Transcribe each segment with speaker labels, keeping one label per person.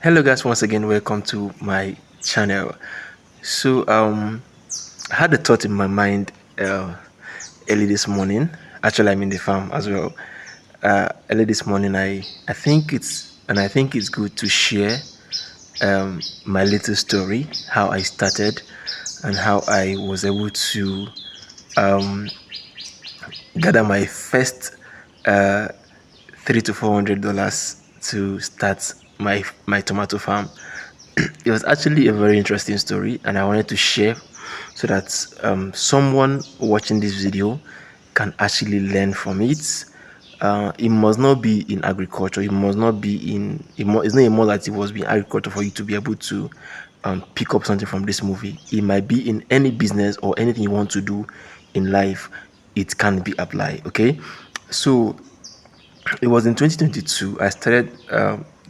Speaker 1: Hello guys, once again welcome to my channel. So I had a thought in my mind early this morning. Actually, I'm in the farm as well. Early this morning, I think it's good to share my little story, how I started and how I was able to um, gather my first $300 to $400 to start my tomato farm. It was actually a very interesting story, and I wanted to share so that someone watching this video can actually learn from it. It must not be in agriculture. It must not be in. It's not more that it was being agriculture for you to be able to pick up something from this movie. It might be in any business or anything you want to do in life. It can be applied. Okay, so it was in 2022 I started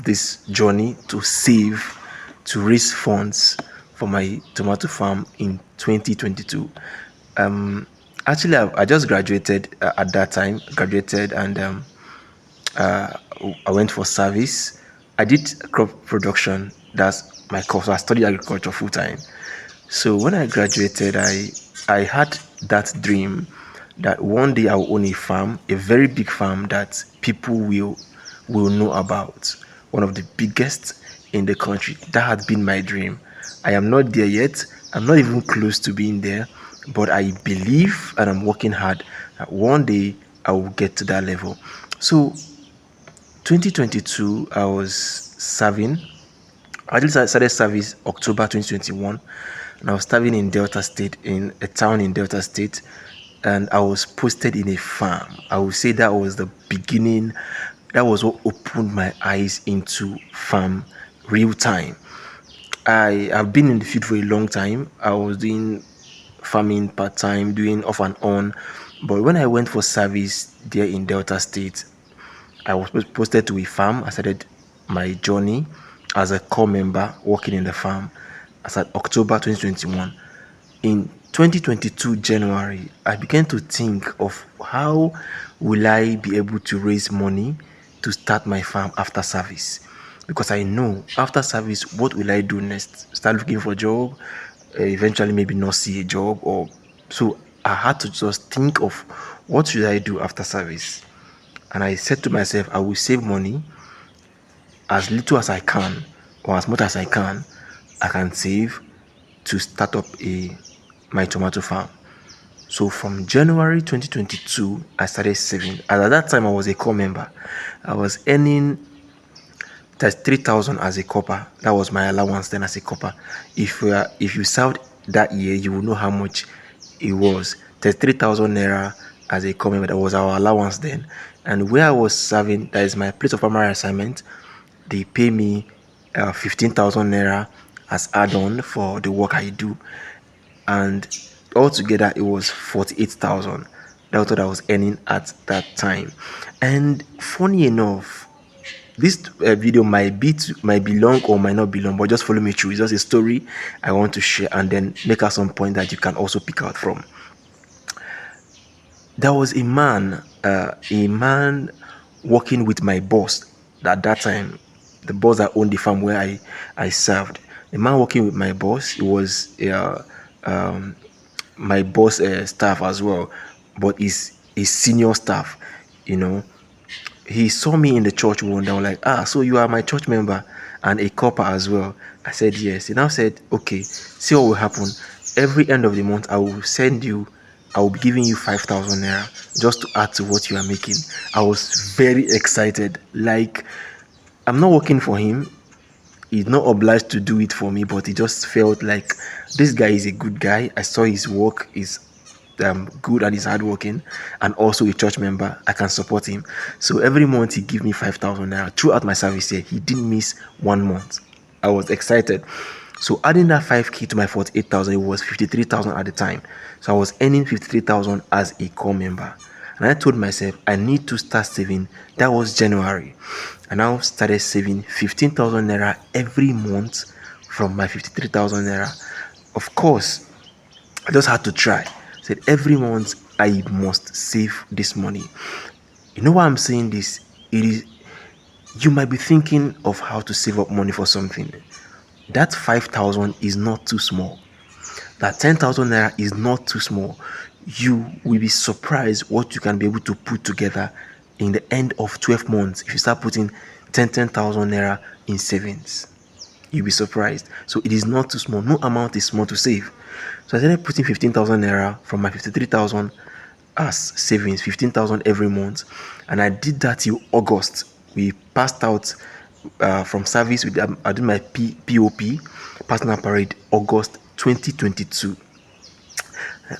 Speaker 1: this journey to save, to raise funds for my tomato farm in 2022. um Actually, I just graduated at that time, graduated, and uh, I went for service. I did crop production. That's my course. I studied agriculture full time. So when I graduated, I had that dream that one day I will own a farm, a very big farm that people will know about, one of the biggest in the country. That had been my dream. I am not there yet. I'm not even close to being there, but I believe and I'm working hard that one day I will get to that level. So 2022, I was serving. I just started service October 2021, and I was serving in Delta State, in a town in Delta State, and I was posted in a farm. I would say that was the beginning. That was what opened my eyes into farm real time. I have been in the field for a long time. I was doing farming part time, doing off and on, but when I went for service there in Delta State, I was posted to a farm. I started my journey as a core member working in the farm as at October 2021. In 2022 January, I began to think of how will I be able to raise money to start my farm after service, because I know after service what will I do next? Start looking for a job, eventually maybe not see a job, or so I had to just think of what should I do after service. And I said to myself, I will save money as little as I can, or as much as I can save to start up a my tomato farm. So from January 2022, I started saving. And at that time, I was a core member. I was earning that's 3,000 as a copper. That was my allowance then as a copper. If you served that year, you will know how much it was. There's 3,000 naira as a core member. That was our allowance then. And where I was serving, that is my place of primary assignment, they pay me 15,000 naira as add-on for the work I do, and altogether it was 48,000. That's what I was earning at that time. And funny enough, this video might be long or might not be long, but just follow me through. It's just a story I want to share and then make out some point that you can also pick out from. There was a man working with my boss at that time, the boss that owned the farm where I served. The man working with my boss, it was um, my boss staff as well, but is a senior staff, you know. He saw me in the church one day. I was like, ah, so you are my church member and a copper as well. I said yes. He now said, okay, see what will happen. Every end of the month, I will be giving you 5,000 naira just to add to what you are making. I was very excited. Like, I'm not working for him. He's not obliged to do it for me, but he just felt like this guy is a good guy. I saw his work is good and he's hardworking, and also a church member. I can support him. So every month he give me 5,000 naira throughout my service here. He didn't miss 1 month. I was excited. So adding that 5k to my 48,000, it was 53,000 at the time. So I was earning 53,000 as a core member. And I told myself I need to start saving. That was January. I now started saving 15,000 naira every month from my 53,000 naira. Of course, I just had to try. I said every month I must save this money. You know why I'm saying this? It is You might be thinking of how to save up money for something. That 5,000 is not too small. That 10,000 naira is not too small. You will be surprised what you can be able to put together in the end of 12 months if you start putting 10,000 naira in savings. You'll be surprised. So it is not too small. No amount is small to save. So I started putting 15,000 naira from my 53,000 as savings, 15,000 every month, and I did that till August. We passed out from service. I did my POP, personal parade, August 2022.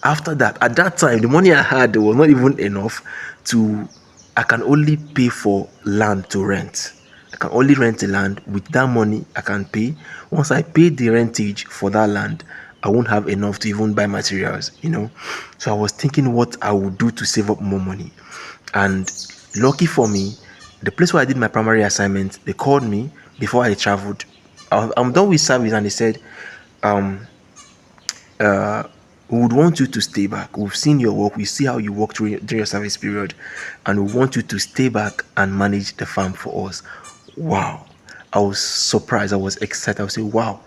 Speaker 1: After that, at that time, the money I had was not even enough to. I can only pay for land to rent. I can only rent the land. With that money I can pay. Once I pay the rentage for that land, I won't have enough to even buy materials. So I was thinking what I would do to save up more money. And lucky for me, the place where I did my primary assignment, they called me before I traveled. I'm done with service, and they said, um, we would want you to stay back. We've seen your work. We see how you work during your service period, and we want you to stay back and manage the farm for us. Wow. I was surprised. I was excited. I was saying, wow.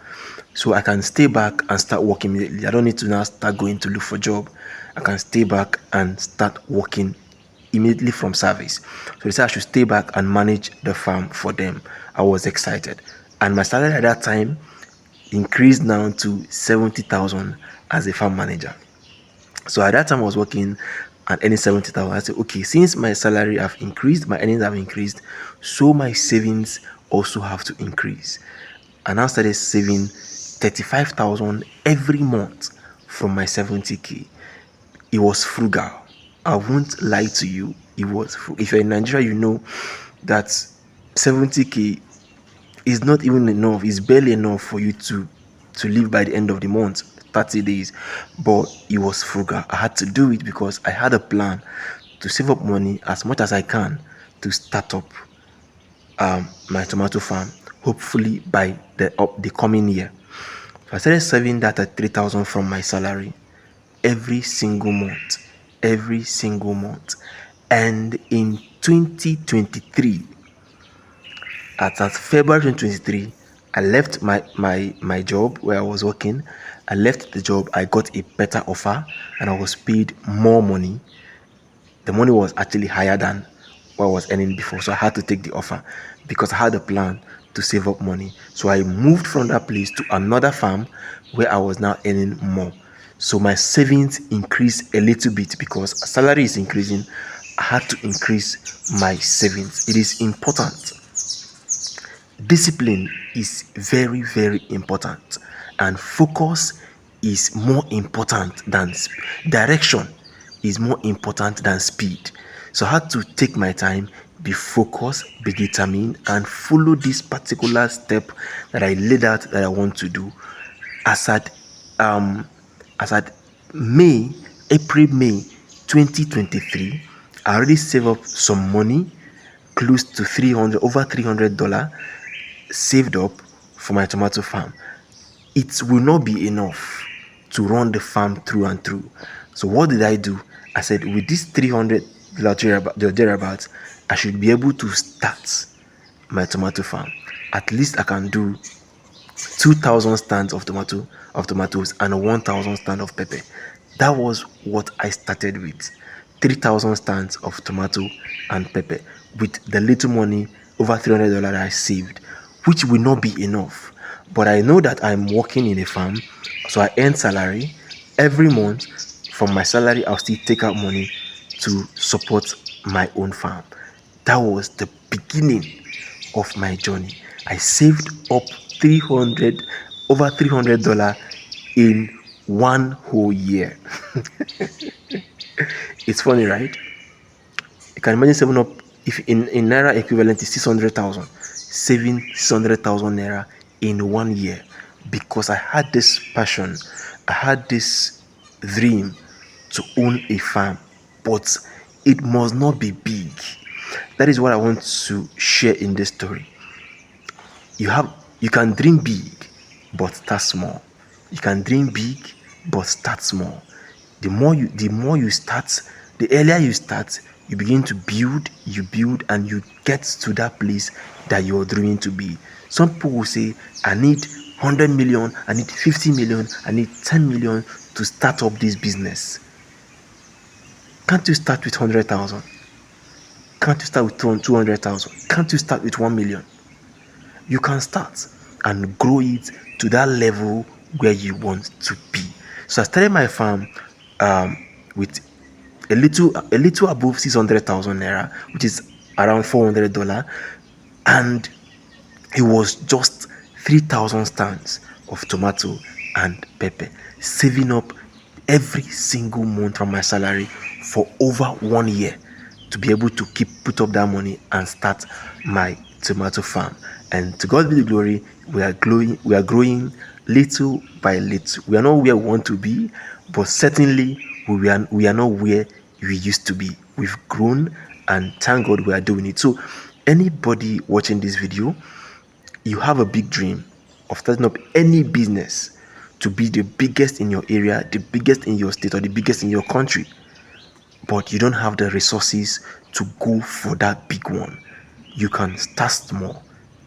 Speaker 1: So I can stay back and start working immediately. I don't need to now start going to look for a job. I can stay back and start working immediately from service. So they said I should stay back and manage the farm for them. I was excited. And my salary at that time increased now to 70,000 as a farm manager. So at that time I was working and earning 70,000. I said, okay, since my salary have increased, my earnings have increased, so my savings also have to increase. And I started saving 35,000 every month from my 70k. It was frugal. I won't lie to you. It was frugal. If you're in Nigeria, you know that 70k is not even enough. It's barely enough for you to live by the end of the month, 30 days. But it was frugal. I had to do it because I had a plan to save up money as much as I can to start up my tomato farm, hopefully by the coming year. So I started saving that at 3,000 from my salary every single month. And in 2023, at February 2023, I left my job where I was working. I left the job. I got a better offer, and I was paid more money. The money was actually higher than what I was earning before, so I had to take the offer because I had a plan to save up money. So I moved from that place to another farm where I was now earning more. So my savings increased a little bit because salary is increasing. I had to increase my savings. It is important. Discipline is very, very important, and focus is more important than direction is more important than speed. So I had to take my time, be focused, be determined, and follow this particular step that I laid out that I want to do. As at um as at May, April, May 2023, I already saved up some money, close to 300, over $300 saved up for my tomato farm. It will not be enough to run the farm through and through. So what did I do? I said, with this 300 thereabouts, I should be able to start my tomato farm. At least I can do 2,000 stands of tomatoes and 1,000 stands of pepper. That was what I started with. 3,000 stands of tomato and pepper with the little money, over $300 I saved, which will not be enough. But I know that I'm working in a farm, so I earn salary every month. From my salary, I'll still take out money to support my own farm. That was the beginning of my journey. I saved up 300 over $300 in one whole year. It's funny, right? You can imagine saving up, if in naira equivalent is 600,000, saving 600,000 naira in 1 year, because I had this passion, I had this dream to own a farm, but it must not be big. That is what I want to share in this story. You can dream big, but start small. You can dream big, but start small. The more you start, the earlier you start, You begin to build, you build, and you get to that place that you're dreaming to be. Some people will say, I need 100 million, I need 50 million, I need 10 million to start up this business. Can't you start with 100,000? Can't you start with 200,000? Can't you start with 1 million? You can start and grow it to that level where you want to be. So I started my farm um, with a little above 600,000 naira, which is around $400, and it was just 3,000 stands of tomato and pepper, saving up every single month from my salary for over 1 year to be able to put up that money and start my tomato farm. And to God be the glory, we are growing little by little. We are not where we want to be, but certainly we are not where we used to be. We've grown, and thank God we are doing it. So anybody watching this video, you have a big dream of starting up any business to be the biggest in your area, the biggest in your state, or the biggest in your country, but you don't have the resources to go for that big one. You can start small,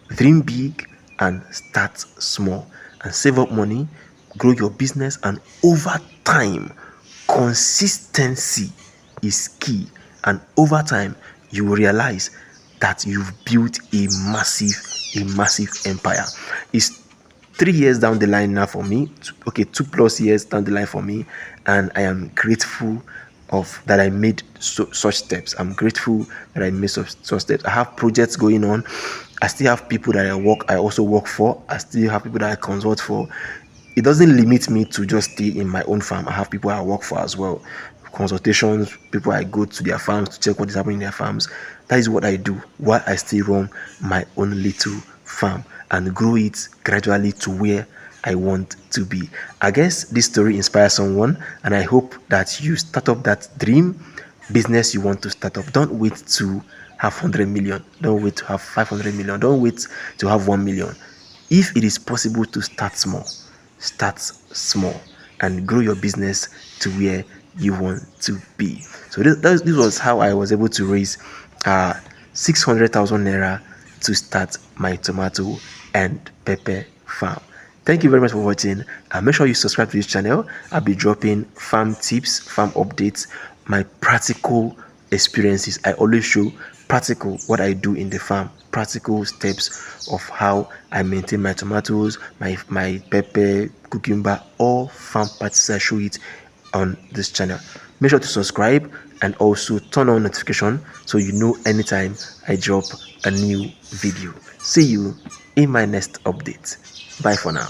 Speaker 1: dream big, and start small, and save up money, grow your business, and over time, consistency is key. And over time, you will realize that you've built a massive empire. It's 3 years down the line now for me. Okay, 2+ years down the line for me, and I am grateful of that I made such steps. I'm grateful that I made such steps. I have projects going on. I still have people that I also work for. I still have people that I consult for. It doesn't limit me to just stay in my own farm. I have people I work for as well, consultations, people I go to their farms to check what is happening in their farms. That is what I do while I still run my own little farm and grow it gradually to where I want to be. I guess this story inspires someone, and I hope that you start up that dream business you want to start up. Don't wait to have 100 million, don't wait to have 500 million, don't wait to have 1 million. If it is possible to start small and grow your business to where you want to be. So this was how I was able to raise 600,000 naira to start my tomato and pepper farm. Thank you very much for watching, and make sure you subscribe to this channel. I'll be dropping farm tips, farm updates, my practical experiences. I always show practical what I do in the farm, practical steps of how I maintain my tomatoes, my pepper, cucumber, all farm practices. I show it on this channel. Make sure to subscribe and also turn on notification so you know anytime I drop a new video. See you in my next update. Bye for now.